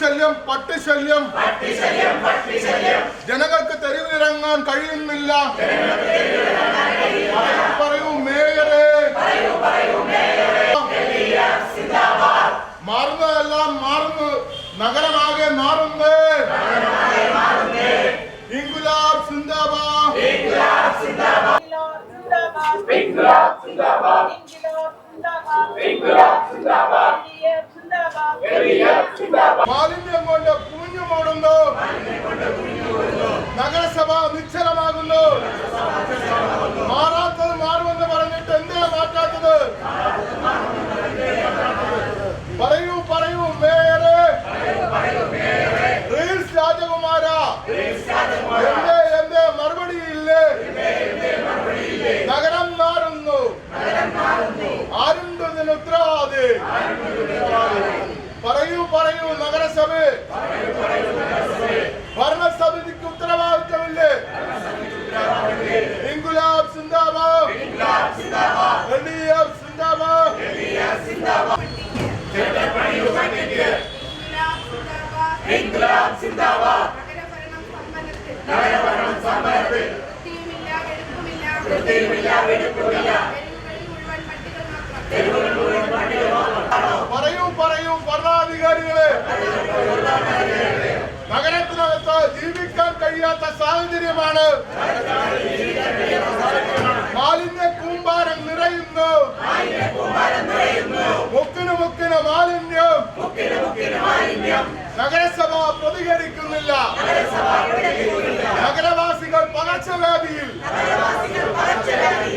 പട്ടിശല്യം പട്ടിശല്യം ജനങ്ങൾക്ക് തെരുവിലിറങ്ങാൻ കഴിയുന്നില്ല. പറയൂ മേയറെ, മാറുന്നതെല്ലാം മാറുന്നു, നഗരമാകെ മാറുന്നേ. ഇൻകുലാബ് സിന്ദാബാദ്, ഇൻകുലാബ് സിന്ദാബാദ്, ഇൻകുലാബ് സിന്ദാബാദ്, ഇൻകുലാബ് സിന്ദാബാദ്. മാലിന്യം കൊണ്ട് കുഞ്ഞു മൂടുന്നു, നഗരസഭ നിശ്ചലമാകുന്നു. മാറാത്തത് മാറുമെന്ന് പറഞ്ഞിട്ട് എന്തിനാ മാറ്റാത്തത്? പറയൂ പറയൂ മേയറെ, റീൽസ് രാജകുമാര, എന്തേ മറുപടിയില്ലേ? നഗരം മാറുന്നു, ആരുണ്ട് ഇതിന് ഉത്തരവാദി? പറയൂ പറയൂ നഗരസഭ, ഭരണസമിതിക്ക് ഉത്തരവാദിത്തമില്ലേ? ഇൻകുലാബ് സിന്ദാബാദ്, എൽഡിഎഫ് സിന്ദാബാദ്. ഇൻകുലാബ് സിന്ദാബാദ്, നഗരഭരണം സമ്പന്നത്തിൽ പറയൂ പറയൂ ഭരണാധികാരികളെ, നഗരത്തിനകത്ത് ജീവിക്കാൻ കഴിയാത്ത സാഹചര്യമാണ്. മാലിന്യ കൂമ്പാരം നിറയുന്നു, മുക്കിന് മുക്കിന് മാലിന്യം. നഗരസഭ പ്രതികരിക്കുന്നില്ല. നഗരവാസികൾ പകർച്ചവ്യാധിയിൽ.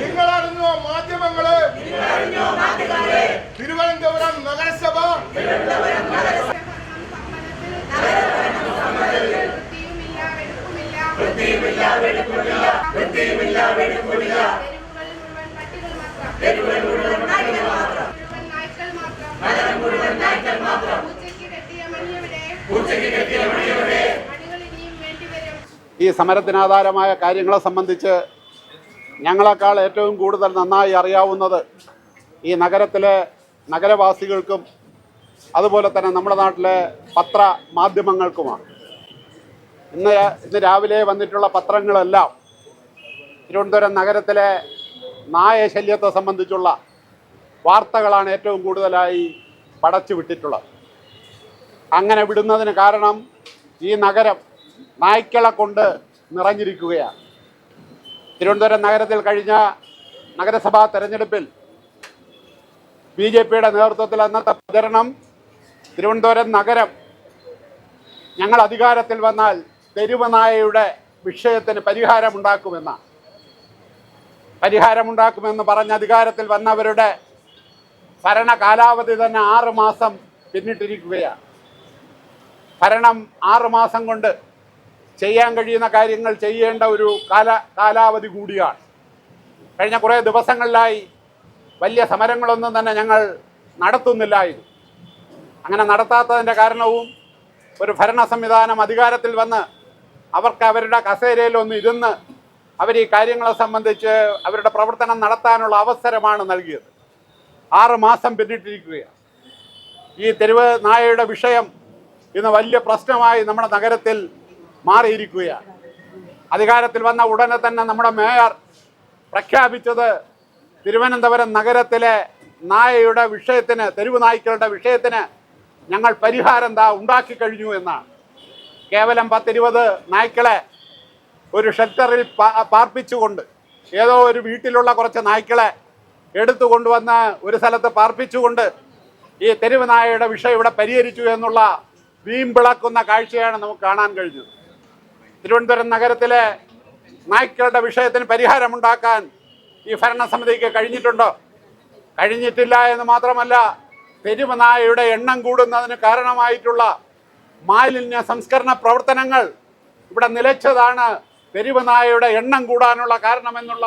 നിങ്ങളറിഞ്ഞോ മാധ്യമങ്ങളെ? തിരുവനന്തപുരം നഗരസഭ ഈ സമരത്തിനാധാരമായ കാര്യങ്ങളെ സംബന്ധിച്ച് ഞങ്ങളെക്കാൾ ഏറ്റവും കൂടുതൽ നന്നായി അറിയാവുന്നത് ഈ നഗരത്തിലെ നഗരവാസികൾക്കും അതുപോലെ തന്നെ നമ്മുടെ നാട്ടിലെ പത്രമാധ്യമങ്ങൾക്കുമാണ്. ഇന്ന് രാവിലെ വന്നിട്ടുള്ള പത്രങ്ങളെല്ലാം തിരുവനന്തപുരം നഗരത്തിലെ നായ ശല്യത്തെ സംബന്ധിച്ചുള്ള വാർത്തകളാണ് ഏറ്റവും കൂടുതലായി പടച്ചു വിട്ടിട്ടുള്ളത്. അങ്ങനെ വിടുന്നതിന് കാരണം ഈ നഗരം നായ്ക്കളെ കൊണ്ട് നിറഞ്ഞിരിക്കുകയാണ്. തിരുവനന്തപുരം നഗരത്തിൽ കഴിഞ്ഞ നഗരസഭാ തെരഞ്ഞെടുപ്പിൽ BJPയുടെ നേതൃത്വത്തിൽ അന്നത്തെ പ്രചരണം തിരുവനന്തപുരം നഗരം ഞങ്ങൾ അധികാരത്തിൽ വന്നാൽ തെരുവ് നായയുടെ വിഷയത്തിന് പരിഹാരമുണ്ടാക്കുമെന്ന് പറഞ്ഞ് അധികാരത്തിൽ വന്നവരുടെ ഭരണ കാലാവധി തന്നെ 6 മാസം പിന്നിട്ടിരിക്കുകയാണ്. ഭരണം 6 മാസം കൊണ്ട് ചെയ്യാൻ കഴിയുന്ന കാര്യങ്ങൾ ചെയ്യേണ്ട ഒരു കാലാവധി കൂടിയാണ്. കഴിഞ്ഞ കുറേ ദിവസങ്ങളിലായി വലിയ സമരങ്ങളൊന്നും തന്നെ ഞങ്ങൾ നടത്തുന്നില്ലായിരുന്നു. അങ്ങനെ നടത്താത്തതിൻ്റെ കാരണവും ഒരു ഭരണ സംവിധാനം അധികാരത്തിൽ വന്ന് അവർക്ക് അവരുടെ കസേരയിലൊന്ന് ഇരുന്ന് അവർ ഈ കാര്യങ്ങളെ സംബന്ധിച്ച് അവരുടെ പ്രവർത്തനം നടത്താനുള്ള അവസരമാണ് നൽകിയത്. 6 മാസം പിന്നിട്ടിരിക്കുകയാണ്. ഈ തെരുവ് നായയുടെ വിഷയം ഇന്ന് വലിയ പ്രശ്നമായി നമ്മുടെ നഗരത്തിൽ മാറിയിരിക്കുകയാണ്. അധികാരത്തിൽ വന്ന ഉടനെ തന്നെ നമ്മുടെ മേയർ പ്രഖ്യാപിച്ചത് തിരുവനന്തപുരം നഗരത്തിലെ നായയുടെ വിഷയത്തിന്, തെരുവ് നായ്ക്കളുടെ വിഷയത്തിന് ഞങ്ങൾ പരിഹാരം ഉണ്ടാക്കി കഴിഞ്ഞു എന്നാണ്. കേവലം 10-20 നായ്ക്കളെ ഒരു ഷെൽട്ടറിൽ പാർപ്പിച്ചുകൊണ്ട്, ഏതോ ഒരു വീട്ടിലുള്ള കുറച്ച് നായ്ക്കളെ എടുത്തു കൊണ്ടുവന്ന് ഒരു സ്ഥലത്ത് പാർപ്പിച്ചുകൊണ്ട് ഈ തെരുവ് നായയുടെ വിഷയം ഇവിടെ പരിഹരിച്ചു എന്നുള്ള വീമ്പിളക്കുന്ന കാഴ്ചയാണ് നമുക്ക് കാണാൻ കഴിഞ്ഞത്. തിരുവനന്തപുരം നഗരത്തിലെ നായ്ക്കളുടെ വിഷയത്തിന് പരിഹാരമുണ്ടാക്കാൻ ഈ ഭരണസമിതിക്ക് കഴിഞ്ഞിട്ടുണ്ടോ? കഴിഞ്ഞിട്ടില്ല എന്ന് മാത്രമല്ല, തെരുവ് നായയുടെ എണ്ണം കൂടുന്നതിന് കാരണമായിട്ടുള്ള മാലിന്യ സംസ്കരണ പ്രവർത്തനങ്ങൾ ഇവിടെ നിലച്ചതാണ് തെരുവ് നായയുടെ എണ്ണം കൂടാനുള്ള കാരണമെന്നുള്ള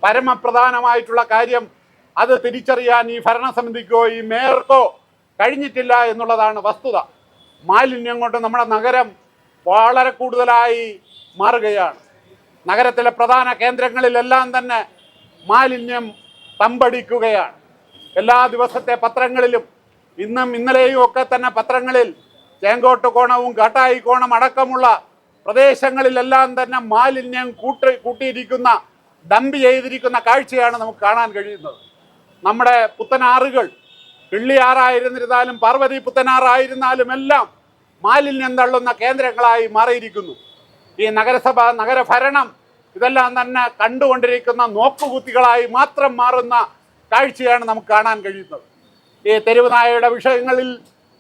പരമപ്രധാനമായിട്ടുള്ള കാര്യം. അത് തിരിച്ചറിയാൻ ഈ ഭരണസമിതിക്കോ ഈ മേയർക്കോ കഴിഞ്ഞിട്ടില്ല എന്നുള്ളതാണ് വസ്തുത. മാലിന്യം കൊണ്ട് നമ്മുടെ നഗരം വളരെ കൂടുതലായി മാറുകയാണ്. നഗരത്തിലെ പ്രധാന കേന്ദ്രങ്ങളിലെല്ലാം തന്നെ മാലിന്യം തമ്പടിക്കുകയാണ്. എല്ലാ ദിവസത്തെ പത്രങ്ങളിലും ഇന്നും ഇന്നലെയും ഒക്കെ തന്നെ പത്രങ്ങളിൽ ചേങ്കോട്ട് കോണവും കാട്ടായി കോണം അടക്കമുള്ള പ്രദേശങ്ങളിലെല്ലാം തന്നെ മാലിന്യം കൂട്ടിയിരിക്കുന്ന ഡംപ് ചെയ്തിരിക്കുന്ന കാഴ്ചയാണ് നമുക്ക് കാണാൻ കഴിയുന്നത്. നമ്മുടെ പുത്തനാറുകൾ കിള്ളിയാറായിരുന്നിരുന്നാലും പാർവതി പുത്തനാറായിരുന്നാലും എല്ലാം മാലിന്യം തള്ളുന്ന കേന്ദ്രങ്ങളായി മാറിയിരിക്കുന്നു. ഈ നഗരസഭ നഗരഭരണം ഇതെല്ലാം തന്നെ കണ്ടുകൊണ്ടിരിക്കുന്ന നോക്കുകുത്തികളായി മാത്രം മാറുന്ന കാഴ്ചയാണ് നമുക്ക് കാണാൻ കഴിയുന്നത്. ഈ തെരുവ് നായയുടെ വിഷയങ്ങളിൽ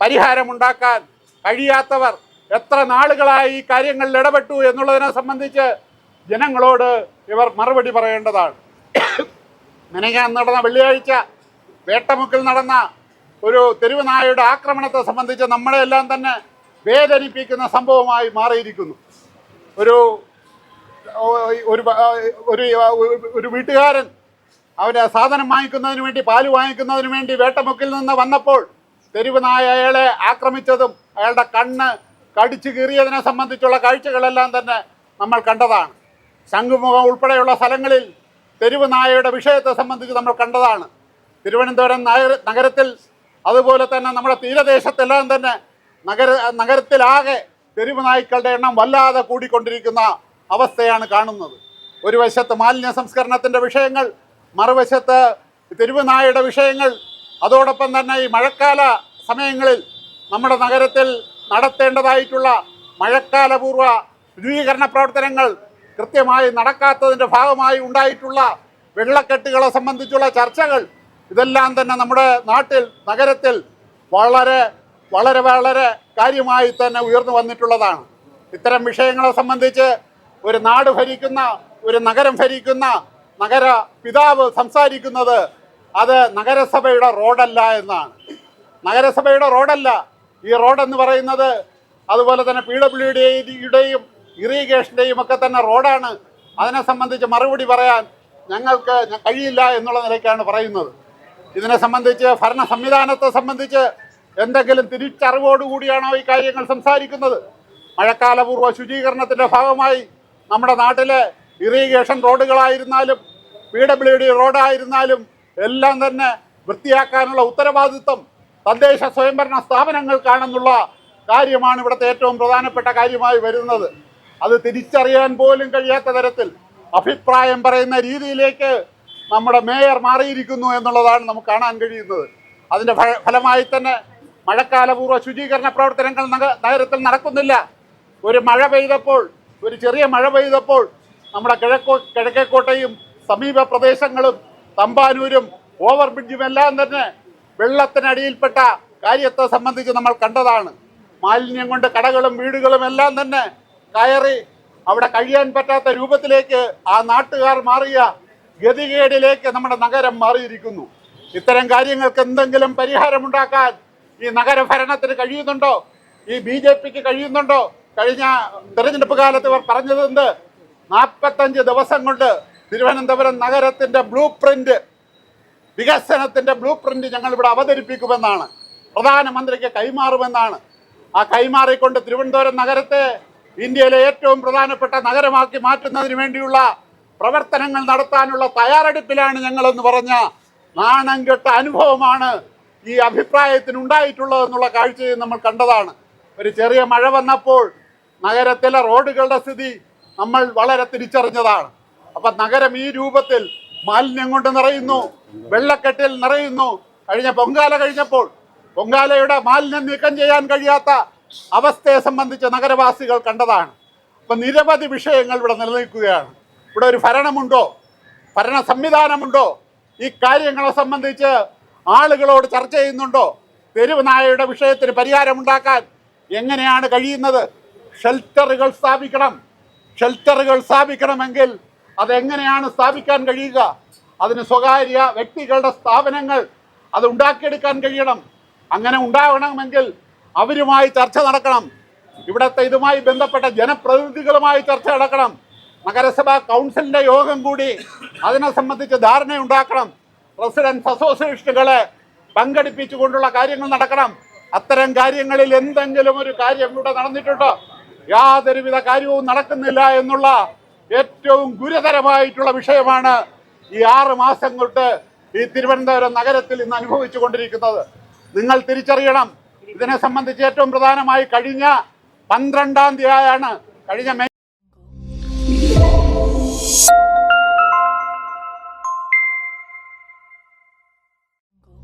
പരിഹാരമുണ്ടാക്കാൻ കഴിയാത്തവർ എത്ര നാളുകളായി ഈ കാര്യങ്ങളിൽ ഇടപെട്ടു എന്നുള്ളതിനെ സംബന്ധിച്ച് ജനങ്ങളോട് ഇവർ മറുപടി പറയേണ്ടതാണ്. മെനങ്ങാൻ നടന്ന വെള്ളിയാഴ്ച വേട്ടമുക്കിൽ നടന്ന ഒരു തെരുവ് നായയുടെ ആക്രമണത്തെ സംബന്ധിച്ച് നമ്മളെല്ലാം തന്നെ വേദനിപ്പിക്കുന്ന സംഭവമായി മാറിയിരിക്കുന്നു. ഒരു ഒരു വീട്ടുകാരൻ അവന് സാധനം വാങ്ങിക്കുന്നതിന് വേണ്ടി, പാല് വാങ്ങിക്കുന്നതിന് വേണ്ടി വേട്ടമുക്കിൽ നിന്ന് വന്നപ്പോൾ തെരുവ് നായ അയാളെ ആക്രമിച്ചതും അയാളുടെ കണ്ണ് കടിച്ചു കീറിയതിനെ സംബന്ധിച്ചുള്ള കാഴ്ചകളെല്ലാം തന്നെ നമ്മൾ കണ്ടതാണ്. ശംഖുമുഖം ഉൾപ്പെടെയുള്ള സ്ഥലങ്ങളിൽ തെരുവ് നായയുടെ വിഷയത്തെ സംബന്ധിച്ച് നമ്മൾ കണ്ടതാണ്. തിരുവനന്തപുരം നഗരത്തിൽ അതുപോലെ തന്നെ നമ്മുടെ തീരദേശത്തെല്ലാം തന്നെ നഗരത്തിലാകെ തെരുവ് നായ്ക്കളുടെ എണ്ണം വല്ലാതെ കൂടിക്കൊണ്ടിരിക്കുന്ന അവസ്ഥയാണ് കാണുന്നത്. ഒരു വശത്ത് മാലിന്യ സംസ്കരണത്തിൻ്റെ വിഷയങ്ങൾ, മറുവശത്ത് തെരുവ് നായയുടെ വിഷയങ്ങൾ. അതോടൊപ്പം തന്നെ ഈ മഴക്കാല സമയങ്ങളിൽ നമ്മുടെ നഗരത്തിൽ നടത്തേണ്ടതായിട്ടുള്ള മഴക്കാലപൂർവ്വ ശുചീകരണ പ്രവർത്തനങ്ങൾ കൃത്യമായി നടക്കാത്തതിൻ്റെ ഭാഗമായി ഉണ്ടായിട്ടുള്ള വെള്ളക്കെട്ടുകളെ സംബന്ധിച്ചുള്ള ചർച്ചകൾ, ഇതെല്ലാം തന്നെ നമ്മുടെ നാട്ടിൽ നഗരത്തിൽ വളരെ വളരെ വളരെ കാര്യമായി തന്നെ ഉയർന്നു വന്നിട്ടുള്ളതാണ്. ഇത്തരം വിഷയങ്ങളെ സംബന്ധിച്ച് ഒരു നാട് ഭരിക്കുന്ന, ഒരു നഗരം ഭരിക്കുന്ന നഗര പിതാവ് സംസാരിക്കുന്നത് അത് നഗരസഭയുടെ റോഡല്ല എന്നാണ്. നഗരസഭയുടെ റോഡല്ല ഈ റോഡെന്ന് പറയുന്നത്. അതുപോലെ തന്നെ PWDയുടെയും ഇറിഗേഷൻ്റെയും ഒക്കെ തന്നെ റോഡാണ്. അതിനെ സംബന്ധിച്ച് മറുപടി പറയാൻ ഞങ്ങൾക്ക് കഴിയില്ല എന്നുള്ള നിലയ്ക്കാണ് പറയുന്നത്. ഇതിനെ സംബന്ധിച്ച് ഭരണ സംവിധാനത്തെ സംബന്ധിച്ച് എന്തെങ്കിലും തിരിച്ചറിവോടുകൂടിയാണോ ഈ കാര്യങ്ങൾ സംസാരിക്കുന്നത്? മഴക്കാലപൂർവ്വ ശുചീകരണത്തിൻ്റെ ഭാഗമായി നമ്മുടെ നാട്ടിലെ ഇറിഗേഷൻ റോഡുകളായിരുന്നാലും PWD റോഡായിരുന്നാലും എല്ലാം തന്നെ വൃത്തിയാക്കാനുള്ള ഉത്തരവാദിത്വം തദ്ദേശ സ്വയംഭരണ സ്ഥാപനങ്ങൾക്കാണെന്നുള്ള കാര്യമാണ് ഇവിടുത്തെ ഏറ്റവും പ്രധാനപ്പെട്ട കാര്യമായി വരുന്നത്. അത് തിരിച്ചറിയാൻ പോലും കഴിയാത്ത തരത്തിൽ അഭിപ്രായം പറയുന്ന രീതിയിലേക്ക് നമ്മുടെ മേയർ മാറിയിരിക്കുന്നു എന്നുള്ളതാണ് നമുക്ക് കാണാൻ കഴിയുന്നത്. അതിൻ്റെ ഫലമായി തന്നെ മഴക്കാലപൂർവ്വ ശുചീകരണ പ്രവർത്തനങ്ങൾ നഗരത്തിൽ നടക്കുന്നില്ല. ഒരു മഴ പെയ്തപ്പോൾ, ഒരു ചെറിയ മഴ പെയ്തപ്പോൾ നമ്മുടെ കിഴക്കേക്കോട്ടയും സമീപ പ്രദേശങ്ങളും തമ്പാനൂരും ഓവർ ബ്രിഡ്ജും എല്ലാം തന്നെ വെള്ളത്തിനടിയിൽപ്പെട്ട കാര്യത്തെ സംബന്ധിച്ച് നമ്മൾ കണ്ടതാണ്. മാലിന്യം കൊണ്ട് കടകളും വീടുകളും എല്ലാം തന്നെ കയറി അവിടെ കഴിയാൻ പറ്റാത്ത രൂപത്തിലേക്ക് ആ നാട്ടുകാർ മാറിയ ഗതികേടിലേക്ക് നമ്മുടെ നഗരം മാറിയിരിക്കുന്നു. ഇത്തരം കാര്യങ്ങൾക്ക് എന്തെങ്കിലും പരിഹാരമുണ്ടാക്കാൻ ഈ നഗരഭരണത്തിന് കഴിയുന്നുണ്ടോ? ഈ BJPക്ക് കഴിയുന്നുണ്ടോ? കഴിഞ്ഞ തെരഞ്ഞെടുപ്പ് കാലത്ത് ഇവർ പറഞ്ഞതെന്ത്? 45 ദിവസം കൊണ്ട് തിരുവനന്തപുരം നഗരത്തിൻ്റെ വികസനത്തിൻ്റെ ബ്ലൂ പ്രിന്റ് ഞങ്ങൾ ഇവിടെ അവതരിപ്പിക്കുമെന്നാണ്, പ്രധാനമന്ത്രിക്ക് കൈമാറുമെന്നാണ്. ആ കൈമാറിക്കൊണ്ട് തിരുവനന്തപുരം നഗരത്തെ ഇന്ത്യയിലെ ഏറ്റവും പ്രധാനപ്പെട്ട നഗരമാക്കി മാറ്റുന്നതിന് വേണ്ടിയുള്ള പ്രവർത്തനങ്ങൾ നടത്താനുള്ള തയ്യാറെടുപ്പിലാണ് ഞങ്ങളെന്ന് പറഞ്ഞ നാണം കെട്ട അനുഭവമാണ് ഈ അഭിപ്രായത്തിനുണ്ടായിട്ടുള്ളതെന്നുള്ള കാഴ്ചയും നമ്മൾ കണ്ടതാണ്. ഒരു ചെറിയ മഴ വന്നപ്പോൾ നഗരത്തിലെ റോഡുകളുടെ സ്ഥിതി നമ്മൾ വളരെ തിരിച്ചറിഞ്ഞതാണ്. അപ്പം നഗരം ഈ രൂപത്തിൽ മാലിന്യം കൊണ്ട് നിറയുന്നു, വെള്ളക്കെട്ടിൽ നിറയുന്നു. കഴിഞ്ഞ പൊങ്കാല കഴിഞ്ഞപ്പോൾ പൊങ്കാലയുടെ മാലിന്യം നീക്കം ചെയ്യാൻ കഴിയാത്ത അവസ്ഥയെ സംബന്ധിച്ച് നഗരവാസികൾ കണ്ടതാണ്. അപ്പം നിരവധി വിഷയങ്ങൾ ഇവിടെ നിലനിൽക്കുകയാണ്. ഇവിടെ ഒരു ഭരണമുണ്ടോ? ഭരണ സംവിധാനമുണ്ടോ? ഈ കാര്യങ്ങളെ സംബന്ധിച്ച് ആളുകളോട് ചർച്ച ചെയ്യുന്നുണ്ടോ? തെരുവ് നായയുടെ വിഷയത്തിന് പരിഹാരമുണ്ടാക്കാൻ എങ്ങനെയാണ് കഴിയുന്നത്? ഷെൽട്ടറുകൾ സ്ഥാപിക്കണമെങ്കിൽ അതെങ്ങനെയാണ് സ്ഥാപിക്കാൻ കഴിയുക? അതിന് സ്വകാര്യ വ്യക്തികളുടെ സ്ഥാപനങ്ങൾ അത് ഉണ്ടാക്കിയെടുക്കാൻ കഴിയണം. അങ്ങനെ ഉണ്ടാകണമെങ്കിൽ അവരുമായി ചർച്ച നടക്കണം. ഇവിടുത്തെ ഇതുമായി ബന്ധപ്പെട്ട ജനപ്രതിനിധികളുമായി ചർച്ച നടക്കണം. നഗരസഭാ കൗൺസിലിൻ്റെ യോഗം കൂടി അതിനെ സംബന്ധിച്ച് ധാരണയുണ്ടാക്കണം. റെസിഡൻസ് അസോസിയേഷനുകളെ പങ്കെടുപ്പിച്ചുകൊണ്ടുള്ള കാര്യങ്ങൾ നടക്കണം. അത്തരം കാര്യങ്ങളിൽ എന്തെങ്കിലും ഒരു കാര്യം ഇവിടെ നടന്നിട്ടുണ്ടോ? യാതൊരുവിധ കാര്യവും നടക്കുന്നില്ല എന്നുള്ള ഏറ്റവും ഗുരുതരമായിട്ടുള്ള വിഷയമാണ് ഈ 6 മാസം കൊണ്ട് ഈ തിരുവനന്തപുരം നഗരത്തിൽ ഇന്ന് അനുഭവിച്ചു കൊണ്ടിരിക്കുന്നത്. നിങ്ങൾ തിരിച്ചറിയണം, ഇതിനെ സംബന്ധിച്ച് ഏറ്റവും പ്രധാനമായി കഴിഞ്ഞ 12-ാം തീയതിയാണ് കഴിഞ്ഞ മെയ്